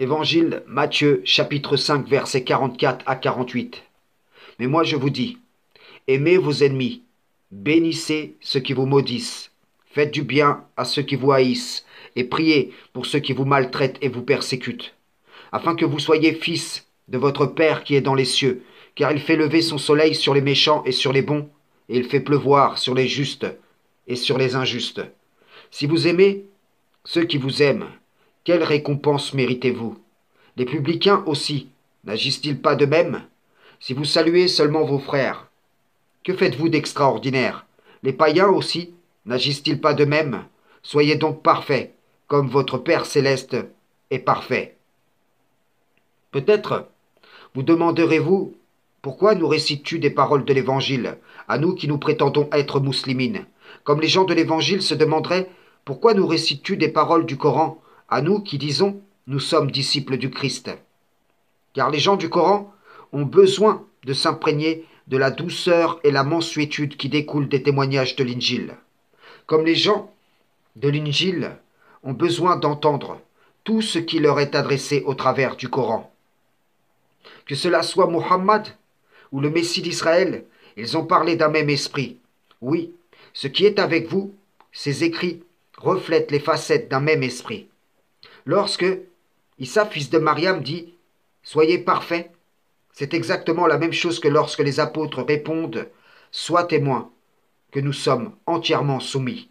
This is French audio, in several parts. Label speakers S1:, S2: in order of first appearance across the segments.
S1: Évangile Matthieu chapitre 5 versets 44 à 48. Mais moi je vous dis, aimez vos ennemis, bénissez ceux qui vous maudissent, faites du bien à ceux qui vous haïssent, et priez pour ceux qui vous maltraitent et vous persécutent, afin que vous soyez fils de votre Père qui est dans les cieux, car il fait lever son soleil sur les méchants et sur les bons, et il fait pleuvoir sur les justes et sur les injustes. Si vous aimez ceux qui vous aiment, quelle récompense méritez-vous? Les publicains aussi, n'agissent-ils pas de même? Si vous saluez seulement vos frères, que faites-vous d'extraordinaire? Les païens aussi, n'agissent-ils pas de même? Soyez donc parfaits, comme votre Père céleste est parfait. Peut-être vous demanderez-vous, pourquoi nous récites-tu des paroles de l'Évangile, à nous qui nous prétendons être mouslimines? Comme les gens de l'Évangile se demanderaient, pourquoi nous récites-tu des paroles du Coran, à nous qui disons, nous sommes disciples du Christ? Car les gens du Coran ont besoin de s'imprégner de la douceur et la mansuétude qui découlent des témoignages de l'Injil. Comme les gens de l'Injil ont besoin d'entendre tout ce qui leur est adressé au travers du Coran. Que cela soit Muhammad ou le Messie d'Israël, ils ont parlé d'un même esprit. Oui, ce qui est avec vous, ces écrits reflètent les facettes d'un même esprit. Lorsque Issa, fils de Mariam, dit « Soyez parfaits », c'est exactement la même chose que lorsque les apôtres répondent « Sois témoin que nous sommes entièrement soumis ».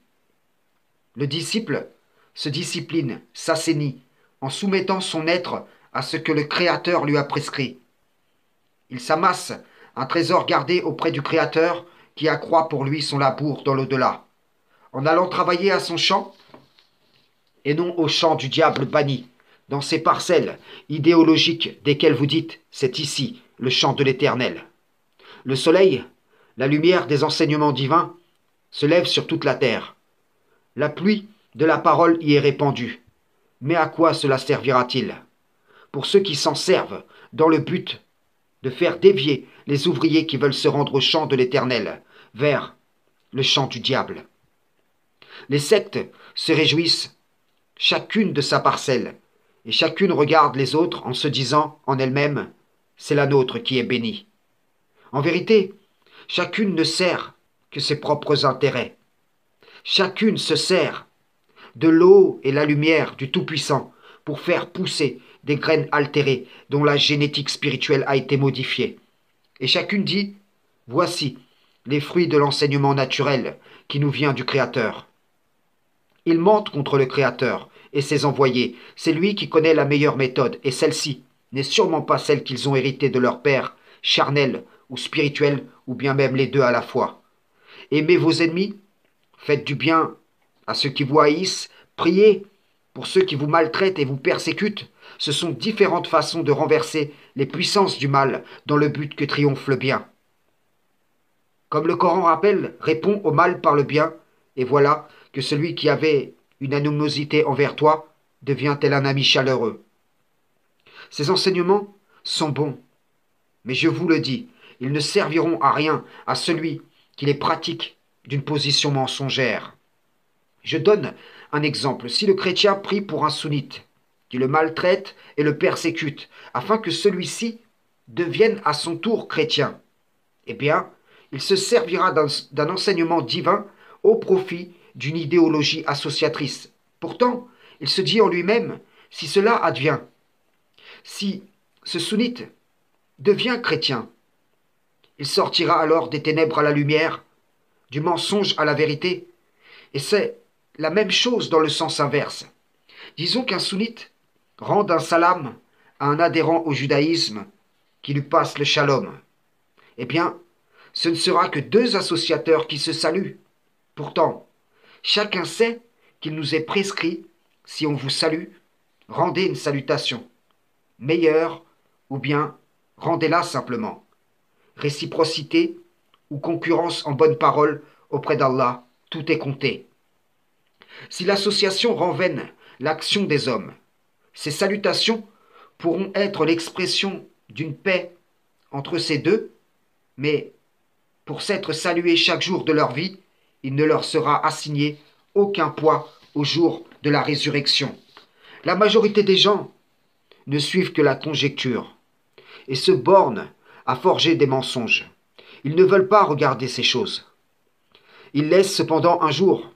S1: Le disciple se discipline, s'assainit, en soumettant son être à ce que le Créateur lui a prescrit. Il s'amasse un trésor gardé auprès du Créateur qui accroît pour lui son labour dans l'au-delà, en allant travailler à son champ et non au champ du diable banni, dans ces parcelles idéologiques desquelles vous dites c'est ici le champ de l'Éternel. Le soleil, la lumière des enseignements divins, se lève sur toute la terre. La pluie de la parole y est répandue. Mais à quoi cela servira-t-il? Pour ceux qui s'en servent dans le but de faire dévier les ouvriers qui veulent se rendre au champ de l'Éternel, vers le champ du diable. Les sectes se réjouissent chacune de sa parcelle, et chacune regarde les autres en se disant en elle-même, c'est la nôtre qui est bénie. En vérité, chacune ne sert que ses propres intérêts. Chacune se sert de l'eau et la lumière du Tout-Puissant pour faire pousser des graines altérées dont la génétique spirituelle a été modifiée. Et chacune dit, voici les fruits de l'enseignement naturel qui nous vient du Créateur. Ils mentent contre le Créateur et ses envoyés. C'est lui qui connaît la meilleure méthode, et celle-ci n'est sûrement pas celle qu'ils ont héritée de leur père, charnel ou spirituel, ou bien même les deux à la fois. Aimez vos ennemis, faites du bien à ceux qui vous haïssent, priez pour ceux qui vous maltraitent et vous persécutent. Ce sont différentes façons de renverser les puissances du mal dans le but que triomphe le bien. Comme le Coran rappelle, réponds au mal par le bien, et voilà que celui qui avait une animosité envers toi devient tel un ami chaleureux. Ces enseignements sont bons, mais je vous le dis, ils ne serviront à rien à celui qui les pratique d'une position mensongère. Je donne un exemple. Si le chrétien prie pour un sunnite, qui le maltraite et le persécute, afin que celui-ci devienne à son tour chrétien, eh bien, il se servira d'un enseignement divin au profit d'une idéologie associatrice. Pourtant, il se dit en lui-même, si cela advient, si ce sunnite devient chrétien, il sortira alors des ténèbres à la lumière, du mensonge à la vérité, et c'est la même chose dans le sens inverse. Disons qu'un sunnite rende un salam à un adhérent au judaïsme qui lui passe le shalom. Eh bien, ce ne sera que deux associateurs qui se saluent. Pourtant, chacun sait qu'il nous est prescrit, si on vous salue, rendez une salutation. Meilleure, ou bien rendez-la simplement. Réciprocité ou concurrence en bonne parole auprès d'Allah, tout est compté. Si l'association rend vaine l'action des hommes, ces salutations pourront être l'expression d'une paix entre ces deux, mais pour s'être salués chaque jour de leur vie, il ne leur sera assigné aucun poids au jour de la résurrection. La majorité des gens ne suivent que la conjecture et se bornent à forger des mensonges. Ils ne veulent pas regarder ces choses. Ils laissent cependant un jour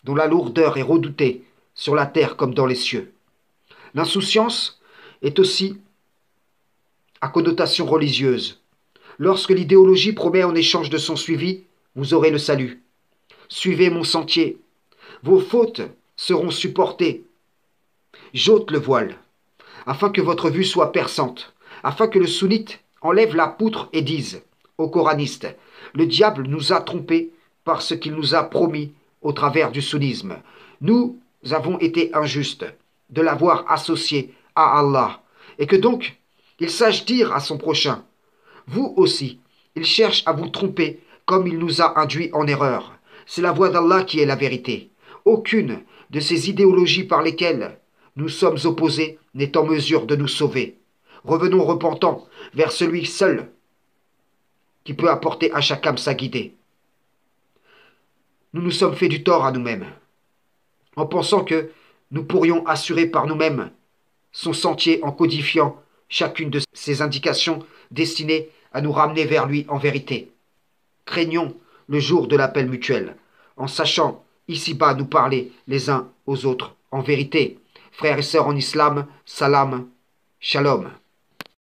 S1: dont la lourdeur est redoutée sur la terre comme dans les cieux. L'insouciance est aussi à connotation religieuse. Lorsque l'idéologie promet en échange de son suivi, vous aurez le salut. Suivez mon sentier. Vos fautes seront supportées. J'ôte le voile, afin que votre vue soit perçante, afin que le sunnite enlève la poutre et dise aux coranistes, le diable nous a trompés par ce qu'il nous a promis au travers du sunnisme. Nous avons été injustes de l'avoir associé à Allah, et que donc il sache dire à son prochain, vous aussi, il cherche à vous tromper comme il nous a induits en erreur. C'est la voie d'Allah qui est la vérité. Aucune de ces idéologies par lesquelles nous sommes opposés n'est en mesure de nous sauver. Revenons repentants vers celui seul qui peut apporter à chaque âme sa guidée. Nous nous sommes fait du tort à nous-mêmes, en pensant que nous pourrions assurer par nous-mêmes son sentier en codifiant chacune de ces indications destinées à nous ramener vers lui en vérité. Craignons le jour de l'appel mutuel, en sachant ici-bas nous parler les uns aux autres en vérité. Frères et sœurs en islam, salam, shalom.